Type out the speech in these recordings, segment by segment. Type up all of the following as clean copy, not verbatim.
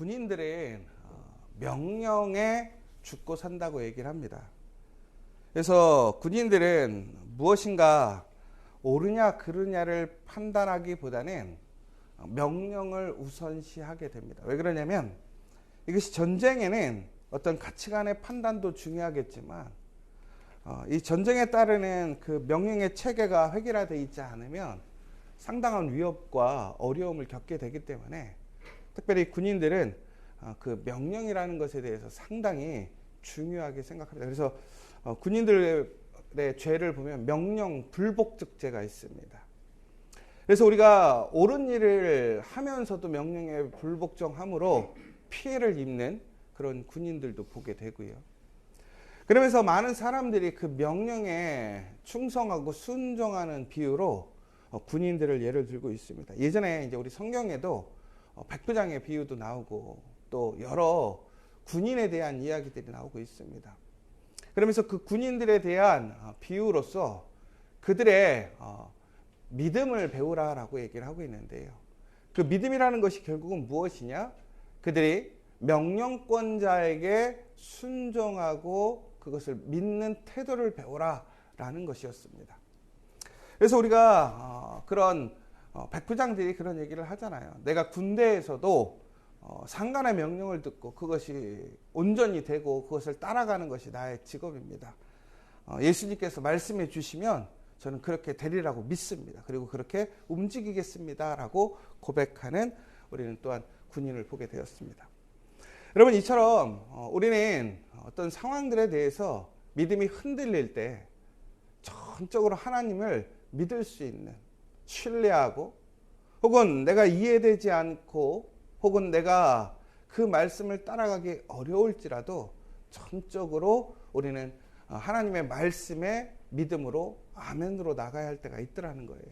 군인들은 명령에 죽고 산다고 얘기를 합니다. 그래서 군인들은 무엇인가 옳으냐 그르냐를 판단하기보다는 명령을 우선시하게 됩니다. 왜 그러냐면 이것이 전쟁에는 어떤 가치관의 판단도 중요하겠지만 이 전쟁에 따르는 그 명령의 체계가 획일화되어 있지 않으면 상당한 위협과 어려움을 겪게 되기 때문에 특별히 군인들은 그 명령이라는 것에 대해서 상당히 중요하게 생각합니다. 그래서 군인들의 죄를 보면 명령 불복직죄가 있습니다. 그래서 우리가 옳은 일을 하면서도 명령에 불복종함으로 피해를 입는 그런 군인들도 보게 되고요. 그러면서 많은 사람들이 그 명령에 충성하고 순종하는 비유로 군인들을 예를 들고 있습니다. 예전에 이제 우리 성경에도 백부장의 비유도 나오고 또 여러 군인에 대한 이야기들이 나오고 있습니다. 그러면서 그 군인들에 대한 비유로서 그들의 믿음을 배우라라고 얘기를 하고 있는데요. 그 믿음이라는 것이 결국은 무엇이냐? 그들이 명령권자에게 순종하고 그것을 믿는 태도를 배우라라는 것이었습니다. 그래서 우리가 그런 백부장들이 그런 얘기를 하잖아요. 내가 군대에서도 상관의 명령을 듣고 그것이 온전히 되고 그것을 따라가는 것이 나의 직업입니다. 예수님께서 말씀해 주시면 저는 그렇게 되리라고 믿습니다. 그리고 그렇게 움직이겠습니다. 라고 고백하는 우리는 또한 군인을 보게 되었습니다. 여러분, 이처럼 우리는 어떤 상황들에 대해서 믿음이 흔들릴 때 전적으로 하나님을 믿을 수 있는, 신뢰하고 혹은 내가 이해되지 않고 혹은 내가 그 말씀을 따라가기 어려울지라도 전적으로 우리는 하나님의 말씀에 믿음으로 아멘으로 나가야 할 때가 있더라는 거예요.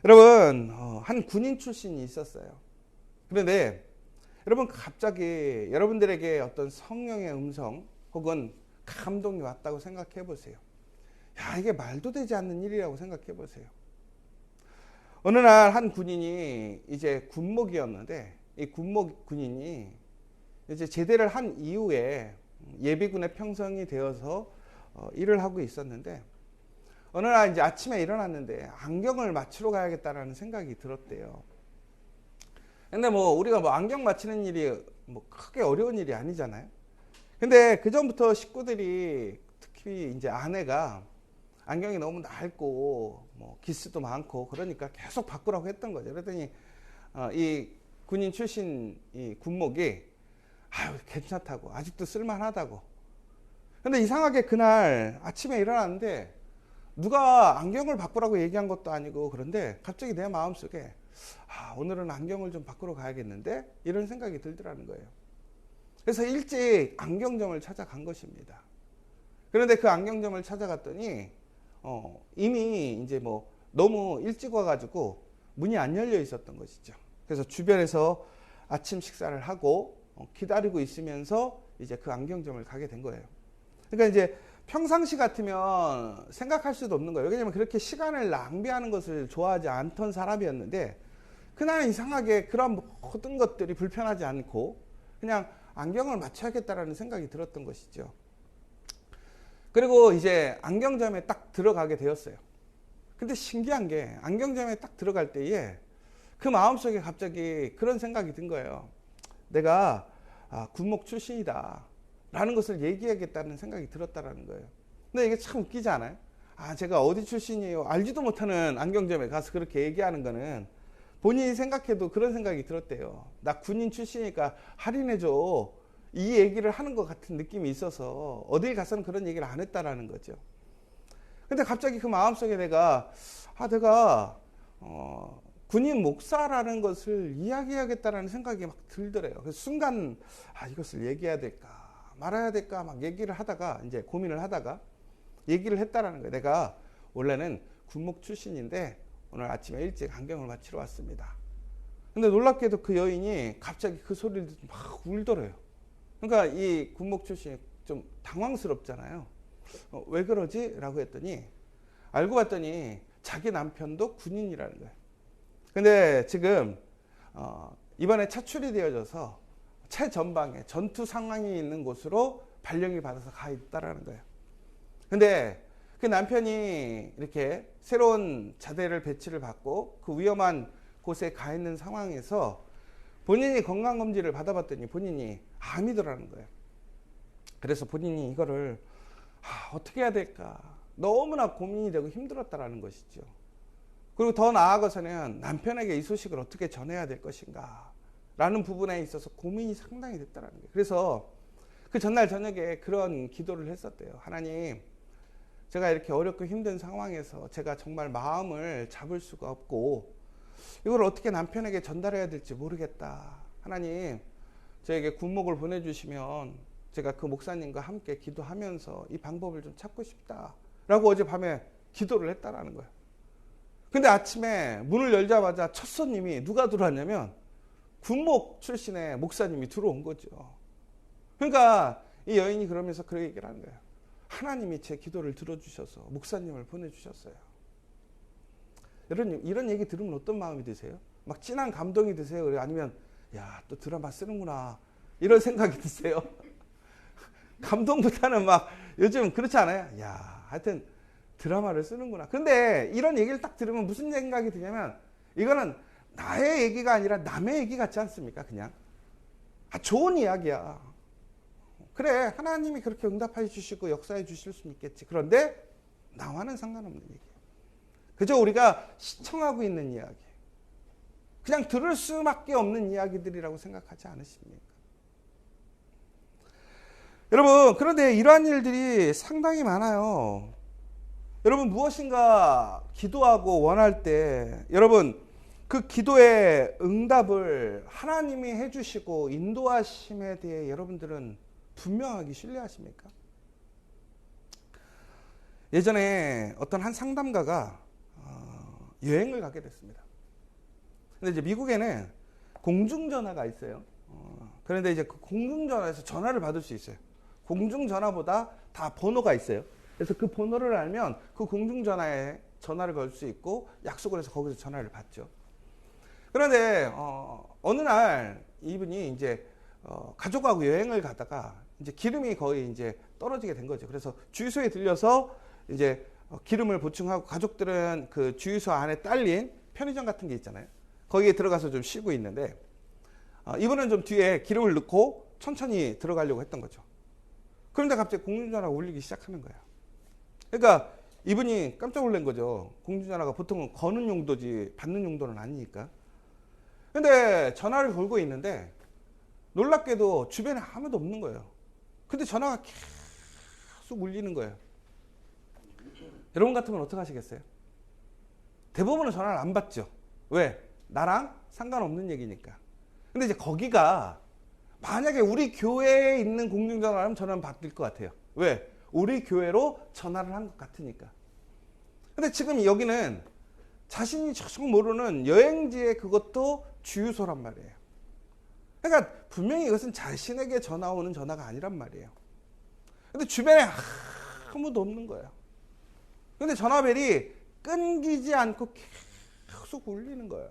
여러분, 한 군인 출신이 있었어요. 그런데 여러분, 갑자기 여러분들에게 어떤 성령의 음성 혹은 감동이 왔다고 생각해 보세요. 야, 이게 말도 되지 않는 일이라고 생각해 보세요. 어느 날 한 군인이 이제 군목이었는데 이 군목 군인이 이제 제대를 한 이후에 예비군에 편성이 되어서 일을 하고 있었는데 어느 날 이제 아침에 일어났는데 안경을 맞추러 가야겠다라는 생각이 들었대요. 근데 우리가 안경 맞추는 일이 크게 어려운 일이 아니잖아요. 근데 그 전부터 식구들이 특히 이제 아내가 안경이 너무 낡고 기스도 많고 그러니까 계속 바꾸라고 했던 거죠. 그랬더니 이 군인 출신 이 군목이 괜찮다고, 아직도 쓸만하다고. 근데 이상하게 그날 아침에 일어났는데 누가 안경을 바꾸라고 얘기한 것도 아니고 그런데 갑자기 내 마음속에 오늘은 안경을 좀 바꾸러 가야겠는데 이런 생각이 들더라는 거예요. 그래서 일찍 안경점을 찾아간 것입니다. 그런데 그 안경점을 찾아갔더니 이미 이제 너무 일찍 와가지고 문이 안 열려 있었던 것이죠. 그래서 주변에서 아침 식사를 하고 기다리고 있으면서 이제 그 안경점을 가게 된 거예요. 그러니까 이제 평상시 같으면 생각할 수도 없는 거예요. 왜냐하면 그렇게 시간을 낭비하는 것을 좋아하지 않던 사람이었는데 그날 이상하게 그런 모든 것들이 불편하지 않고 그냥 안경을 맞춰야겠다라는 생각이 들었던 것이죠. 그리고 이제 안경점에 딱 들어가게 되었어요. 근데 신기한 게 안경점에 딱 들어갈 때에 그 마음속에 갑자기 그런 생각이 든 거예요. 내가 군목 출신이다 라는 것을 얘기하겠다는 생각이 들었다라는 거예요. 근데 이게 참 웃기지 않아요? 제가 어디 출신이에요? 알지도 못하는 안경점에 가서 그렇게 얘기하는 거는 본인이 생각해도 그런 생각이 들었대요. 나 군인 출신이니까 할인해줘. 이 얘기를 하는 것 같은 느낌이 있어서 어딜 가서는 그런 얘기를 안 했다라는 거죠. 근데 갑자기 그 마음속에 내가 군인 목사라는 것을 이야기해야겠다라는 생각이 막 들더래요. 그래서 순간 이것을 얘기해야 될까 말아야 될까 막 얘기를 하다가 이제 고민을 하다가 얘기를 했다라는 거예요. 내가 원래는 군목 출신인데 오늘 아침에 일찍 안경을 맞추러 왔습니다. 근데 놀랍게도 그 여인이 갑자기 그 소리를 듣고 막 울더래요. 그러니까 이 군목 출신이 좀 당황스럽잖아요. 왜 그러지? 라고 했더니 알고 봤더니 자기 남편도 군인이라는 거예요. 근데 지금 이번에 차출이 되어져서 최전방에 전투 상황이 있는 곳으로 발령이 받아서 가 있다라는 거예요. 근데 그 남편이 이렇게 새로운 자대를 배치를 받고 그 위험한 곳에 가 있는 상황에서 본인이 건강검진을 받아봤더니 본인이 암이더라는 거예요. 그래서 본인이 이거를 어떻게 해야 될까 너무나 고민이 되고 힘들었다라는 것이죠. 그리고 더 나아가서는 남편에게 이 소식을 어떻게 전해야 될 것인가 라는 부분에 있어서 고민이 상당히 됐다는 거예요. 그래서 그 전날 저녁에 그런 기도를 했었대요. 하나님, 제가 이렇게 어렵고 힘든 상황에서 제가 정말 마음을 잡을 수가 없고 이걸 어떻게 남편에게 전달해야 될지 모르겠다. 하나님, 저에게 군목을 보내주시면 제가 그 목사님과 함께 기도하면서 이 방법을 좀 찾고 싶다 라고 어젯밤에 기도를 했다라는 거예요. 근데 아침에 문을 열자마자 첫 손님이 누가 들어왔냐면 군목 출신의 목사님이 들어온 거죠. 그러니까 이 여인이 그러면서 그 얘기를 하는 거예요. 하나님이 제 기도를 들어주셔서 목사님을 보내주셨어요. 이런 얘기 들으면 어떤 마음이 드세요? 막 진한 감동이 드세요? 아니면 야, 또 드라마 쓰는구나 이런 생각이 드세요? 감동보다는 막 요즘 그렇지 않아요? 야, 하여튼 드라마를 쓰는구나. 근데 이런 얘기를 딱 들으면 무슨 생각이 드냐면 이거는 나의 얘기가 아니라 남의 얘기 같지 않습니까? 그냥 좋은 이야기야. 그래, 하나님이 그렇게 응답해 주시고 역사해 주실 수는 있겠지. 그런데 나와는 상관없는 얘기예요. 그저 우리가 시청하고 있는 이야기, 그냥 들을 수밖에 없는 이야기들이라고 생각하지 않으십니까? 여러분, 그런데 이러한 일들이 상당히 많아요. 여러분, 무엇인가 기도하고 원할 때 여러분 그 기도의 응답을 하나님이 해주시고 인도하심에 대해 여러분들은 분명하게 신뢰하십니까? 예전에 어떤 한 상담가가 여행을 가게 됐습니다. 근데 이제 미국에는 공중전화가 있어요. 그런데 이제 그 공중전화에서 전화를 받을 수 있어요. 공중전화보다 다 번호가 있어요. 그래서 그 번호를 알면 그 공중전화에 전화를 걸 수 있고 약속을 해서 거기서 전화를 받죠. 그런데 어느 날 이분이 이제 가족하고 여행을 가다가 이제 기름이 거의 이제 떨어지게 된 거죠. 그래서 주유소에 들려서 이제 기름을 보충하고 가족들은 그 주유소 안에 딸린 편의점 같은 게 있잖아요. 거기에 들어가서 좀 쉬고 있는데 이분은 좀 뒤에 기름을 넣고 천천히 들어가려고 했던 거죠. 그런데 갑자기 공중전화가 울리기 시작하는 거예요. 그러니까 이분이 깜짝 놀란 거죠. 공중전화가 보통은 거는 용도지 받는 용도는 아니니까. 근데 전화를 걸고 있는데 놀랍게도 주변에 아무도 없는 거예요. 근데 전화가 계속 울리는 거예요. 여러분 같으면 어떻게 하시겠어요? 대부분은 전화를 안 받죠. 왜? 나랑 상관없는 얘기니까. 근데 이제 거기가 만약에 우리 교회에 있는 공중전화라면 전화는 받을 것 같아요. 왜? 우리 교회로 전화를 한 것 같으니까. 근데 지금 여기는 자신이 전혀 모르는 여행지에 그것도 주유소란 말이에요. 그러니까 분명히 이것은 자신에게 전화 오는 전화가 아니란 말이에요. 근데 주변에 아무도 없는 거예요. 근데 전화벨이 끊기지 않고 계속 울리는 거예요.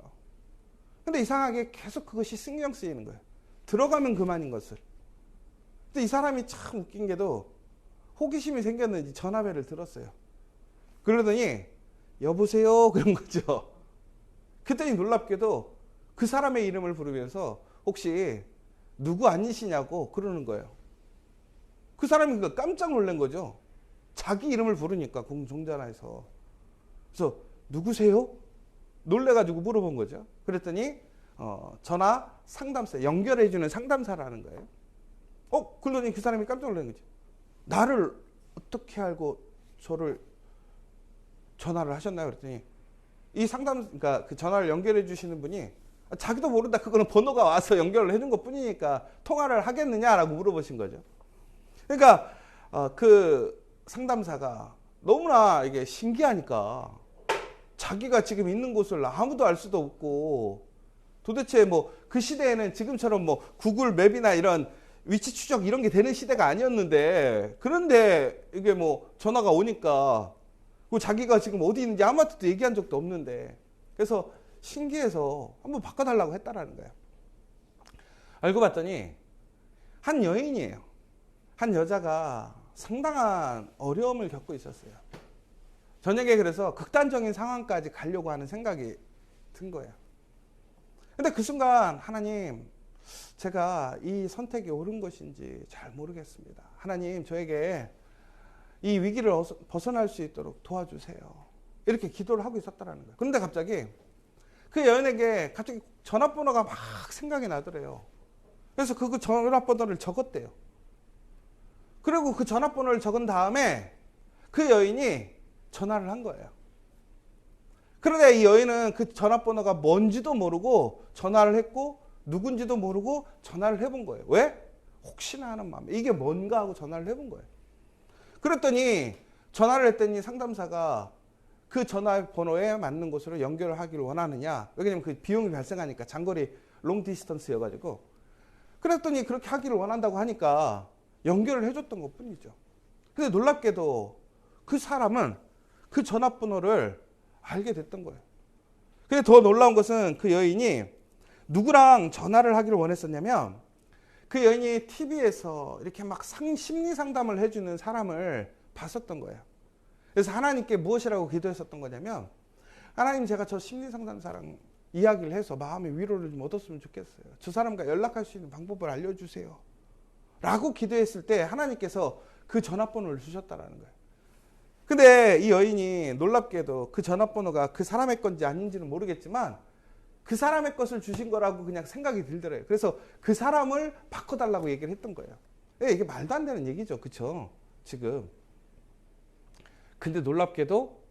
근데 이상하게 계속 그것이 신경 쓰이는 거예요. 들어가면 그만인 것을. 근데 이 사람이 참 웃긴 게도 호기심이 생겼는지 전화벨을 들었어요. 그러더니 여보세요 그런 거죠. 그랬더니 놀랍게도 그 사람의 이름을 부르면서 혹시 누구 아니시냐고 그러는 거예요. 그 사람이 깜짝 놀란 거죠. 자기 이름을 부르니까 공중전화에서. 그래서 누구세요? 놀래가지고 물어본 거죠. 그랬더니 전화 상담사, 연결해주는 상담사라는 거예요. 그러더니 그 사람이 깜짝 놀란 거죠. 나를 어떻게 알고 저를 전화를 하셨나요? 그랬더니 이 그러니까 그 전화를 연결해 주시는 분이 자기도 모른다. 그거는 번호가 와서 연결을 해준 것 뿐이니까 통화를 하겠느냐라고 물어보신 거죠. 그러니까 그 상담사가 너무나 이게 신기하니까 자기가 지금 있는 곳을 아무도 알 수도 없고 도대체 뭐 그 시대에는 지금처럼 뭐 구글 맵이나 이런 위치 추적 이런 게 되는 시대가 아니었는데 그런데 이게 뭐 전화가 오니까 자기가 지금 어디 있는지 아무한테도 얘기한 적도 없는데 그래서 신기해서 한번 바꿔달라고 했다라는 거예요. 알고 봤더니 한 여인이에요. 한 여자가 상당한 어려움을 겪고 있었어요. 저녁에 그래서 극단적인 상황까지 가려고 하는 생각이 든 거예요. 근데 그 순간 하나님, 제가 이 선택이 옳은 것인지 잘 모르겠습니다. 하나님, 저에게 이 위기를 벗어날 수 있도록 도와주세요. 이렇게 기도를 하고 있었다는 거예요. 그런데 갑자기 그 여인에게 갑자기 전화번호가 막 생각이 나더래요. 그래서 그 전화번호를 적었대요. 그리고 그 전화번호를 적은 다음에 그 여인이 전화를 한 거예요. 그런데 이 여인은 그 전화번호가 뭔지도 모르고 전화를 했고 누군지도 모르고 전화를 해본 거예요. 왜? 혹시나 하는 마음에 이게 뭔가 하고 전화를 해본 거예요. 그랬더니 전화를 했더니 상담사가 그 전화번호에 맞는 곳으로 연결을 하기를 원하느냐. 왜냐면 그 비용이 발생하니까 장거리 롱 디스턴스여가지고. 그랬더니 그렇게 하기를 원한다고 하니까 연결을 해줬던 것 뿐이죠. 근데 놀랍게도 그 사람은 그 전화번호를 알게 됐던 거예요. 근데 더 놀라운 것은 그 여인이 누구랑 전화를 하기를 원했었냐면 그 여인이 TV에서 이렇게 막 심리 상담을 해주는 사람을 봤었던 거예요. 그래서 하나님께 무엇이라고 기도했었던 거냐면 하나님, 제가 저 심리 상담사랑 이야기를 해서 마음의 위로를 좀 얻었으면 좋겠어요. 저 사람과 연락할 수 있는 방법을 알려주세요. 라고 기도했을 때 하나님께서 그 전화번호를 주셨다라는 거예요. 근데 이 여인이 놀랍게도 그 전화번호가 그 사람의 건지 아닌지는 모르겠지만 그 사람의 것을 주신 거라고 그냥 생각이 들더래요. 그래서 그 사람을 바꿔달라고 얘기를 했던 거예요. 이게 말도 안 되는 얘기죠. 그쵸? 지금. 근데 놀랍게도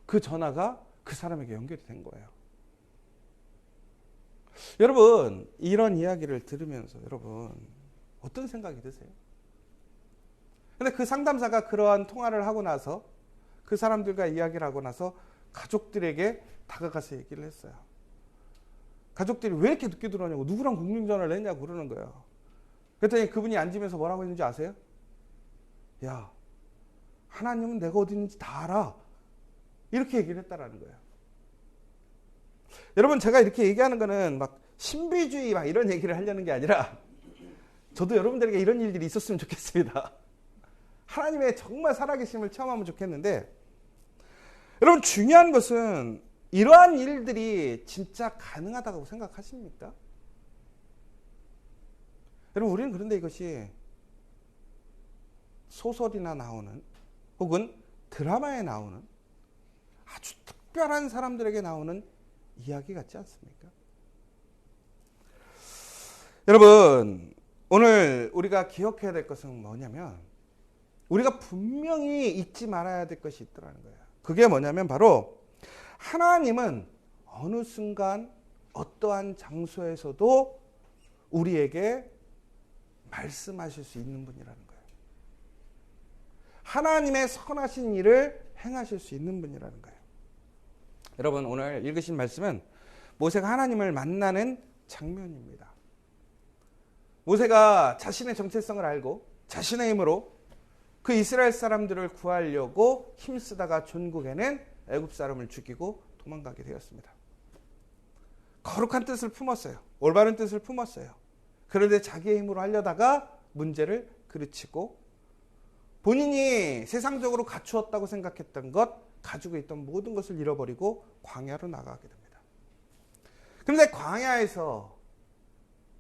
그 전화가 그 사람에게 연결이 된 거예요. 여러분, 이런 이야기를 들으면서 여러분 어떤 생각이 드세요? 근데 그 상담사가 그러한 통화를 하고 나서 그 사람들과 이야기를 하고 나서 가족들에게 다가가서 얘기를 했어요. 가족들이 왜 이렇게 늦게 들어오냐고, 누구랑 공중전화를 했냐고 그러는 거예요. 그랬더니 그분이 앉으면서 뭐라고 했는지 아세요? 야, 하나님은 내가 어디 있는지 다 알아. 이렇게 얘기를 했다라는 거예요. 여러분, 제가 이렇게 얘기하는 거는 막 신비주의 막 이런 얘기를 하려는 게 아니라 저도 여러분들에게 이런 일들이 있었으면 좋겠습니다. 하나님의 정말 살아계심을 체험하면 좋겠는데, 여러분, 중요한 것은 이러한 일들이 진짜 가능하다고 생각하십니까? 여러분, 우리는 그런데 이것이 소설이나 나오는 혹은 드라마에 나오는 아주 특별한 사람들에게 나오는 이야기 같지 않습니까? 여러분, 오늘 우리가 기억해야 될 것은 뭐냐면 우리가 분명히 잊지 말아야 될 것이 있더라는 거예요. 그게 뭐냐면 바로 하나님은 어느 순간 어떠한 장소에서도 우리에게 말씀하실 수 있는 분이라는 거예요. 하나님의 선하신 일을 행하실 수 있는 분이라는 거예요. 여러분, 오늘 읽으신 말씀은 모세가 하나님을 만나는 장면입니다. 모세가 자신의 정체성을 알고 자신의 힘으로 그 이스라엘 사람들을 구하려고 힘쓰다가 존국에는 애굽 사람을 죽이고 도망가게 되었습니다. 거룩한 뜻을 품었어요. 올바른 뜻을 품었어요. 그런데 자기의 힘으로 하려다가 문제를 그르치고 본인이 세상적으로 갖추었다고 생각했던 것, 가지고 있던 모든 것을 잃어버리고 광야로 나가게 됩니다. 그런데 광야에서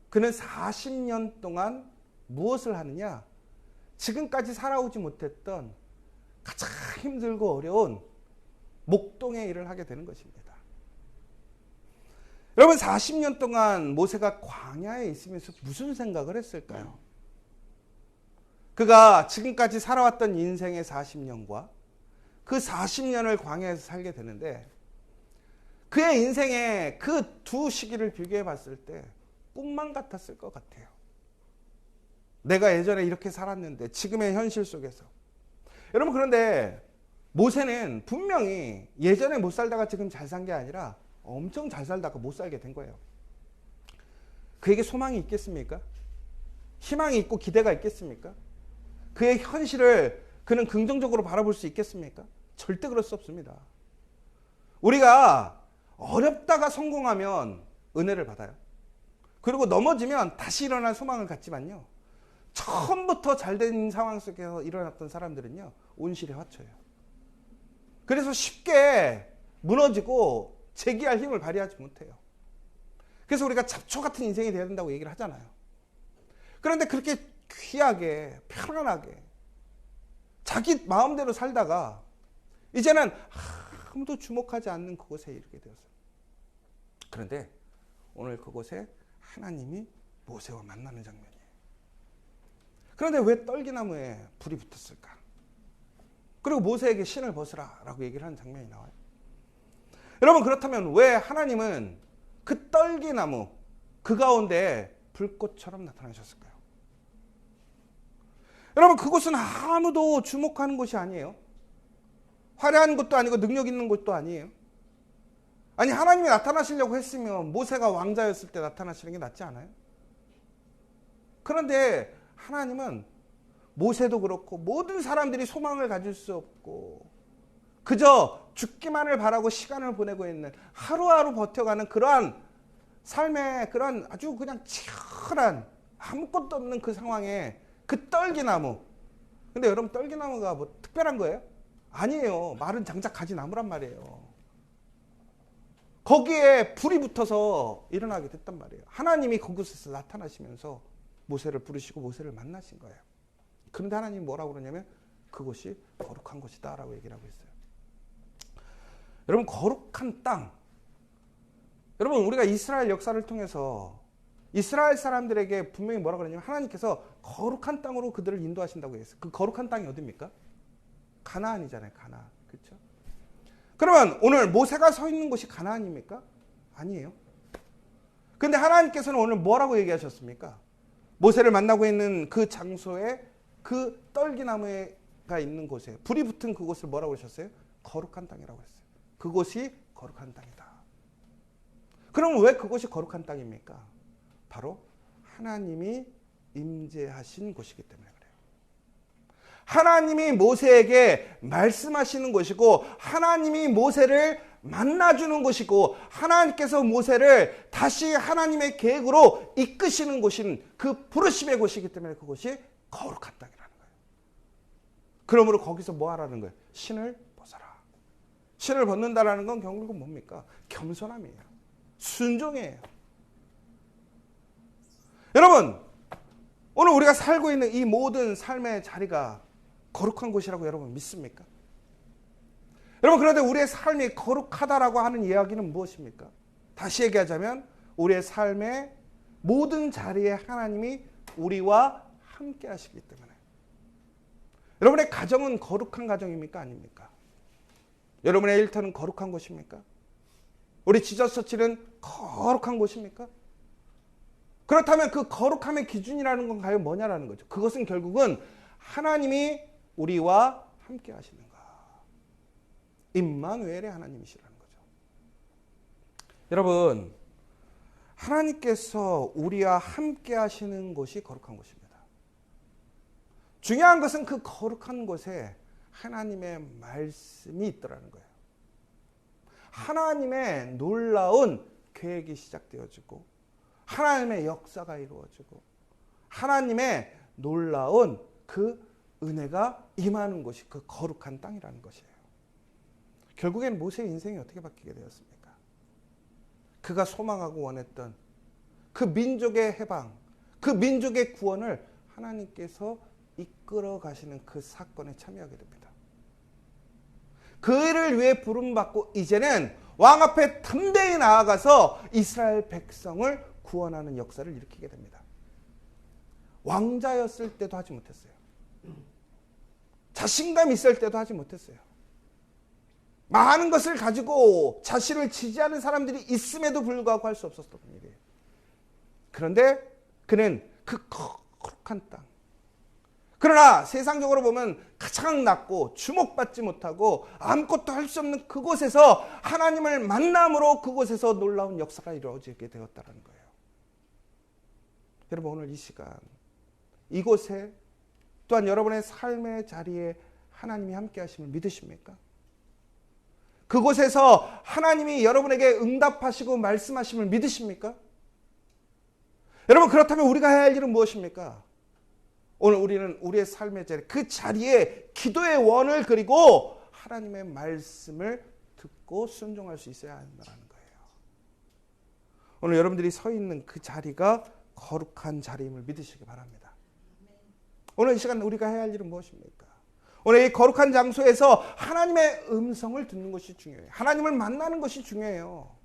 그는 40년 동안 무엇을 하느냐? 지금까지 살아오지 못했던 가장 힘들고 어려운 목동의 일을 하게 되는 것입니다. 여러분, 40년 동안 모세가 광야에 있으면서 무슨 생각을 했을까요? 그가 지금까지 살아왔던 인생의 40년과 그 40년을 광야에서 살게 되는데 그의 인생의 그 두 시기를 비교해 봤을 때 꿈만 같았을 것 같아요. 내가 예전에 이렇게 살았는데 지금의 현실 속에서. 여러분, 그런데 모세는 분명히 예전에 못 살다가 지금 잘 산 게 아니라 엄청 잘 살다가 못 살게 된 거예요. 그에게 소망이 있겠습니까? 희망이 있고 기대가 있겠습니까? 그의 현실을 그는 긍정적으로 바라볼 수 있겠습니까? 절대 그럴 수 없습니다. 우리가 어렵다가 성공하면 은혜를 받아요. 그리고 넘어지면 다시 일어날 소망을 갖지만요. 처음부터 잘된 상황 속에서 일어났던 사람들은요. 온실에 화쳐요. 그래서 쉽게 무너지고 재기할 힘을 발휘하지 못해요. 그래서 우리가 잡초 같은 인생이 되어야 된다고 얘기를 하잖아요. 그런데 그렇게 귀하게 편안하게 자기 마음대로 살다가 이제는 아무도 주목하지 않는 그곳에 이르게 되었어요. 그런데 오늘 그곳에 하나님이 모세와 만나는 장면이에요. 그런데 왜 떨기나무에 불이 붙었을까? 그리고 모세에게 신을 벗으라 라고 얘기를 하는 장면이 나와요. 여러분, 그렇다면 왜 하나님은 그 떨기나무 그 가운데 불꽃처럼 나타나셨을까요? 여러분, 그곳은 아무도 주목하는 곳이 아니에요. 화려한 곳도 아니고 능력 있는 곳도 아니에요. 아니, 하나님이 나타나시려고 했으면 모세가 왕자였을 때 나타나시는 게 낫지 않아요? 그런데 하나님은 모세도 그렇고 모든 사람들이 소망을 가질 수 없고 그저 죽기만을 바라고 시간을 보내고 있는 하루하루 버텨가는 그러한 삶의 그런 아주 그냥 치열한 아무것도 없는 그 상황에 그 떨기나무. 근데 여러분, 떨기나무가 뭐 특별한 거예요? 아니에요. 마른 장작 가지 나무란 말이에요. 거기에 불이 붙어서 일어나게 됐단 말이에요. 하나님이 그곳에서 나타나시면서 모세를 부르시고 모세를 만나신 거예요. 그런데 하나님이 뭐라고 그러냐면 그곳이 거룩한 곳이다 라고 얘기를 하고 있어요. 여러분, 거룩한 땅. 여러분, 우리가 이스라엘 역사를 통해서 이스라엘 사람들에게 분명히 뭐라고 그러냐면 하나님께서 거룩한 땅으로 그들을 인도하신다고 했어요. 그 거룩한 땅이 어디입니까? 가나안이잖아요. 가나안. 그렇죠? 그러면 오늘 모세가 서 있는 곳이 가나안입니까? 아니에요. 근데 하나님께서는 오늘 뭐라고 얘기하셨습니까? 모세를 만나고 있는 그 장소에 그 떨기나무가 있는 곳에 불이 붙은 그곳을 뭐라고 하셨어요? 거룩한 땅이라고 했어요. 그곳이 거룩한 땅이다. 그럼 왜 그곳이 거룩한 땅입니까? 바로 하나님이 임재하신 곳이기 때문에 그래요. 하나님이 모세에게 말씀하시는 곳이고 하나님이 모세를 만나주는 곳이고 하나님께서 모세를 다시 하나님의 계획으로 이끄시는 곳인 그 부르심의 곳이기 때문에 그곳이 거룩한 땅이라는 거예요. 그러므로 거기서 뭐 하라는 거예요? 신을 벗어라. 신을 벗는다라는 건 결국은 뭡니까? 겸손함이에요. 순종이에요. 여러분, 오늘 우리가 살고 있는 이 모든 삶의 자리가 거룩한 곳이라고 여러분 믿습니까? 여러분, 그런데 우리의 삶이 거룩하다라고 하는 이야기는 무엇입니까? 다시 얘기하자면 우리의 삶의 모든 자리에 하나님이 우리와 함께 하시기 때문에. 여러분의 가정은 거룩한 가정입니까? 아닙니까? 여러분의 일터는 거룩한 곳입니까? 우리 지저스처치는 거룩한 곳입니까? 그렇다면 그 거룩함의 기준이라는 건 과연 뭐냐라는 거죠. 그것은 결국은 하나님이 우리와 함께 하시는가. 임마누엘의 하나님이시라는 거죠. 여러분, 하나님께서 우리와 함께 하시는 곳이 거룩한 곳입니다. 중요한 것은 그 거룩한 곳에 하나님의 말씀이 있더라는 거예요. 하나님의 놀라운 계획이 시작되어지고 하나님의 역사가 이루어지고 하나님의 놀라운 그 은혜가 임하는 곳이 그 거룩한 땅이라는 것이에요. 결국엔 모세의 인생이 어떻게 바뀌게 되었습니까? 그가 소망하고 원했던 그 민족의 해방, 그 민족의 구원을 하나님께서 이끌어 가시는 그 사건에 참여하게 됩니다. 그 일을 위해 부름받고 이제는 왕 앞에 담대히 나아가서 이스라엘 백성을 구원하는 역사를 일으키게 됩니다. 왕자였을 때도 하지 못했어요. 자신감 있을 때도 하지 못했어요. 많은 것을 가지고 자신을 지지하는 사람들이 있음에도 불구하고 할 수 없었던 일이에요. 그런데 그는 그 거룩한 땅, 그러나 세상적으로 보면 가장 낮고 주목받지 못하고 아무것도 할 수 없는 그곳에서 하나님을 만남으로 그곳에서 놀라운 역사가 이루어지게 되었다는 거예요. 여러분, 오늘 이 시간 이곳에 또한 여러분의 삶의 자리에 하나님이 함께 하심을 믿으십니까? 그곳에서 하나님이 여러분에게 응답하시고 말씀하심을 믿으십니까? 여러분, 그렇다면 우리가 해야 할 일은 무엇입니까? 오늘 우리는 우리의 삶의 자리, 그 자리에 기도의 원을 그리고 하나님의 말씀을 듣고 순종할 수 있어야 한다는 거예요. 오늘 여러분들이 서 있는 그 자리가 거룩한 자리임을 믿으시기 바랍니다. 오늘 이 시간 우리가 해야 할 일은 무엇입니까? 오늘 이 거룩한 장소에서 하나님의 음성을 듣는 것이 중요해요. 하나님을 만나는 것이 중요해요.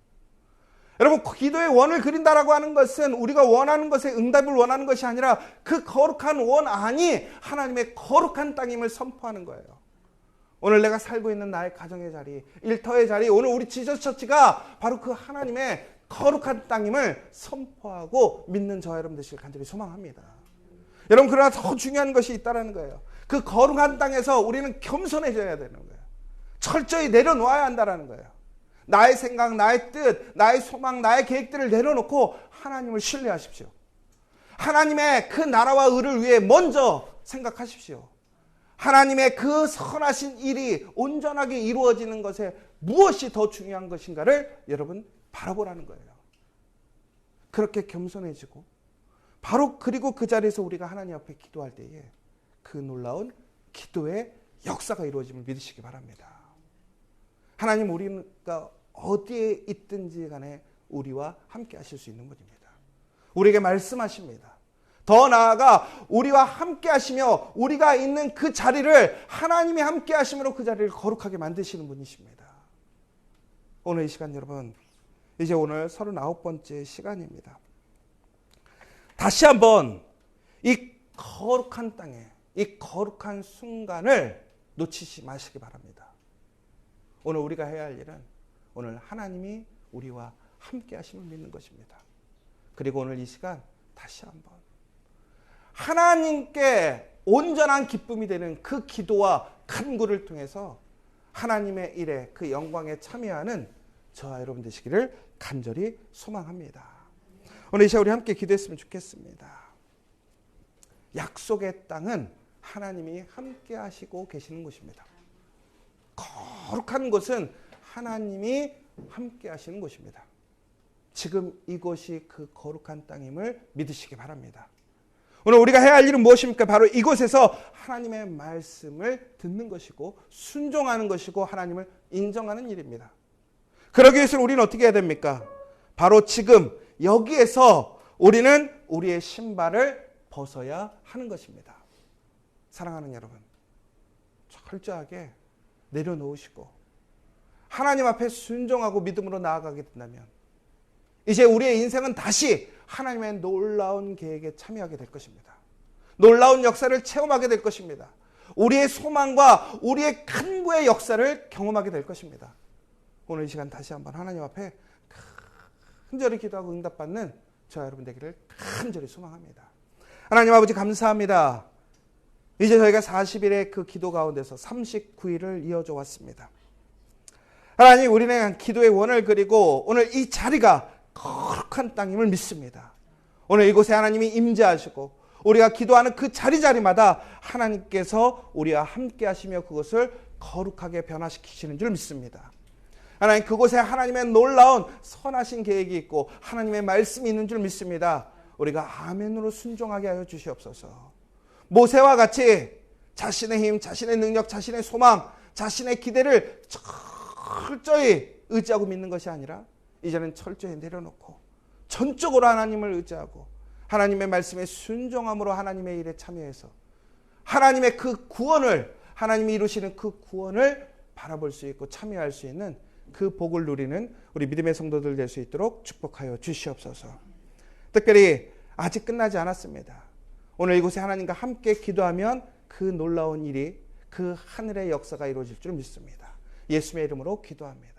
여러분, 기도의 원을 그린다라고 하는 것은 우리가 원하는 것에 응답을 원하는 것이 아니라 그 거룩한 원 안이 하나님의 거룩한 땅임을 선포하는 거예요. 오늘 내가 살고 있는 나의 가정의 자리, 일터의 자리, 오늘 우리 지저스 처치가 바로 그 하나님의 거룩한 땅임을 선포하고 믿는 저와 여러분 되시길 간절히 소망합니다. 여러분, 그러나 더 중요한 것이 있다는 거예요. 그 거룩한 땅에서 우리는 겸손해져야 되는 거예요. 철저히 내려놓아야 한다는 거예요. 나의 생각, 나의 뜻, 나의 소망, 나의 계획들을 내려놓고 하나님을 신뢰하십시오. 하나님의 그 나라와 의를 위해 먼저 생각하십시오. 하나님의 그 선하신 일이 온전하게 이루어지는 것에 무엇이 더 중요한 것인가를 여러분 바라보라는 거예요. 그렇게 겸손해지고 바로 그리고 그 자리에서 우리가 하나님 앞에 기도할 때에 그 놀라운 기도의 역사가 이루어짐을 믿으시기 바랍니다. 하나님, 우리가 어디에 있든지 간에 우리와 함께 하실 수 있는 분입니다. 우리에게 말씀하십니다. 더 나아가 우리와 함께 하시며 우리가 있는 그 자리를 하나님이 함께 하심으로 그 자리를 거룩하게 만드시는 분이십니다. 오늘 이 시간 여러분, 이제 오늘 39번째 시간입니다. 다시 한번 이 거룩한 땅에 이 거룩한 순간을 놓치지 마시기 바랍니다. 오늘 우리가 해야 할 일은 오늘 하나님이 우리와 함께 하심을 믿는 것입니다. 그리고 오늘 이 시간 다시 한번 하나님께 온전한 기쁨이 되는 그 기도와 간구를 통해서 하나님의 일에 그 영광에 참여하는 저와 여러분 되시기를 간절히 소망합니다. 오늘 이 시간 우리 함께 기도했으면 좋겠습니다. 약속의 땅은 하나님이 함께 하시고 계시는 곳입니다. 거룩한 곳은 하나님이 함께 하시는 곳입니다. 지금 이곳이 그 거룩한 땅임을 믿으시기 바랍니다. 오늘 우리가 해야 할 일은 무엇입니까? 바로 이곳에서 하나님의 말씀을 듣는 것이고 순종하는 것이고 하나님을 인정하는 일입니다. 그러기 위해서는 우리는 어떻게 해야 됩니까? 바로 지금 여기에서 우리는 우리의 신발을 벗어야 하는 것입니다. 사랑하는 여러분, 철저하게 내려놓으시고 하나님 앞에 순종하고 믿음으로 나아가게 된다면 이제 우리의 인생은 다시 하나님의 놀라운 계획에 참여하게 될 것입니다. 놀라운 역사를 체험하게 될 것입니다. 우리의 소망과 우리의 간구의 역사를 경험하게 될 것입니다. 오늘 이 시간 다시 한번 하나님 앞에 간절히 기도하고 응답받는 저와 여러분 되기를 간절히 소망합니다. 하나님 아버지, 감사합니다. 이제 저희가 40일의 그 기도 가운데서 39일을 이어져 왔습니다. 하나님, 우리는 기도의 원을 그리고 오늘 이 자리가 거룩한 땅임을 믿습니다. 오늘 이곳에 하나님이 임재하시고 우리가 기도하는 그 자리마다 하나님께서 우리와 함께 하시며 그것을 거룩하게 변화시키시는 줄 믿습니다. 하나님, 그곳에 하나님의 놀라운 선하신 계획이 있고 하나님의 말씀이 있는 줄 믿습니다. 우리가 아멘으로 순종하게 하여 주시옵소서. 모세와 같이 자신의 힘, 자신의 능력, 자신의 소망, 자신의 기대를 철저히 의지하고 믿는 것이 아니라 이제는 철저히 내려놓고 전적으로 하나님을 의지하고 하나님의 말씀에 순종함으로 하나님의 일에 참여해서 하나님의 그 구원을, 하나님이 이루시는 그 구원을 바라볼 수 있고 참여할 수 있는 그 복을 누리는 우리 믿음의 성도들 될 수 있도록 축복하여 주시옵소서. 특별히 아직 끝나지 않았습니다. 오늘 이곳에 하나님과 함께 기도하면 그 놀라운 일이, 그 하늘의 역사가 이루어질 줄 믿습니다. 예수님의 이름으로 기도합니다.